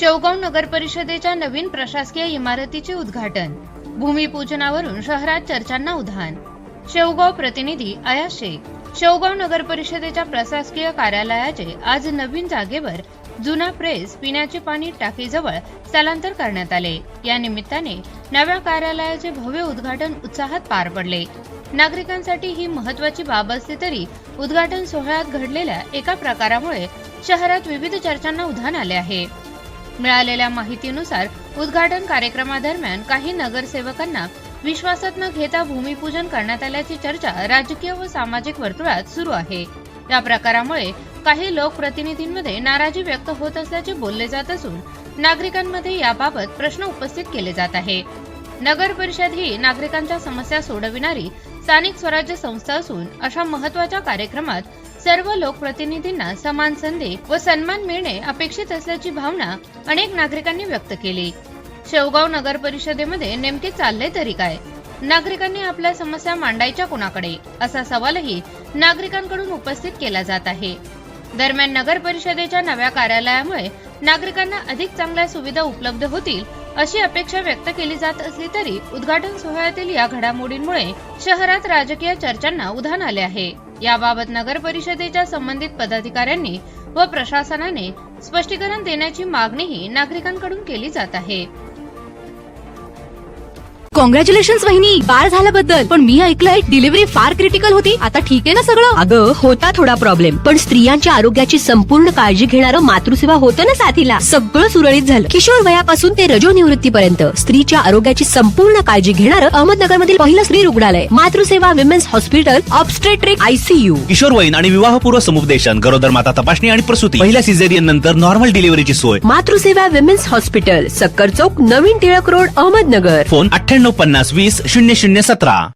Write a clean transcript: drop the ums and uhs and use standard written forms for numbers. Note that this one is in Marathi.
शेवगाव नगर परिषदेच्या नवीन प्रशासकीय इमारतीचे उद्घाटन. भूमिपूजनावरून शहरात चर्चांना उधाण. शेवगाव प्रतिनिधी अयाज शेख. शेवगाव नगर परिषदेच्या प्रशासकीय कार्यालयाचे आज नवीन जागेवर जुना प्रेस पिण्याचे पाणी टाकीजवळ स्थलांतर करण्यात आले. या निमित्ताने नव्या कार्यालयाचे भव्य उद्घाटन उत्साहात पार पडले. नागरिकांसाठी ही महत्त्वाची बाब असली तरी उद्घाटन सोहळ्यात घडलेल्या एका प्रकारामुळे शहरात विविध चर्चांना उधाण आले आहे. मिळालेल्या माहितीनुसार उद्घाटन कार्यक्रमादरम्यान काही नगरसेवकांना विश्वासात न घेता भूमिपूजन करण्यात आल्याची चर्चा राजकीय व सामाजिक वर्तुळात सुरू आहे. या प्रकारामुळे काही लोकप्रतिनिधींमध्ये नाराजी व्यक्त होत असल्याचे बोलले जात असून नागरिकांमध्ये याबाबत प्रश्न उपस्थित केले जात आहे. नगर परिषद ही नागरिकांच्या समस्या सोडविणारी स्थानिक स्वराज्य संस्था असून अशा महत्त्वाच्या कार्यक्रमात सर्व लोकप्रतिनिधींना समान संधी व सन्मान मिळणे अपेक्षित असल्याची भावना अनेक नागरिकांनी व्यक्त केली. शेवगाव नगर परिषदेमध्ये नेमके चालले तरी काय? नागरिकांनी आपल्या समस्या मांडायच्या कोणाकडे असा सवालही नागरिकांकडून उपस्थित केला जात आहे. दरम्यान नगर परिषदेच्या नव्या कार्यालयामुळे नागरिकांना अधिक चांगल्या सुविधा उपलब्ध होतील अशी अपेक्षा व्यक्त केली जात असली तरी उद्घाटन सोहळ्यातील या घडामोडींमुळे शहरात राजकीय चर्चांना उधाण आले आहे. याबाबत नगर परिषदेच्या संबंधित पदाधिकाऱ्यांनी व प्रशासनाने स्पष्टीकरण देण्याची मागणीही नागरिकांकडून केली जात आहे. कॉंग्रॅच्युलेशन्स वहिनी, बाळ झाल्याबद्दल. पण मी ऐकलंय डिलिव्हरी फार क्रिटिकल होती. आता ठीक आहे ना सगळं? अगं होता थोडा प्रॉब्लेम, पण स्त्रियांच्या आरोग्याची संपूर्ण काळजी घेणारं मातृसेवा होतं ना साथीला. सगळं सुरळीत झालं. किशोर वयापासून ते रजोनिवृत्तीपर्यंत स्त्रीच्या आरोग्याची संपूर्ण काळजी घेणारं अहमदनगरमधील पहिलं स्त्री रुग्णालय Matruseva women's hospital obstetric ICU. किशोरवयीन आणि विवाहपूर्व समुपदेशन, गरोदर माता तपासणी आणि प्रसूती, पहिल्या सिझेरियन नंतर नॉर्मल डिलिव्हरीची सोय. मातृसेवा विमेन्स हॉस्पिटल, सक्कर चौक, नवीन टिळक रोड, अहमदनगर. फोन 9850 20 0017.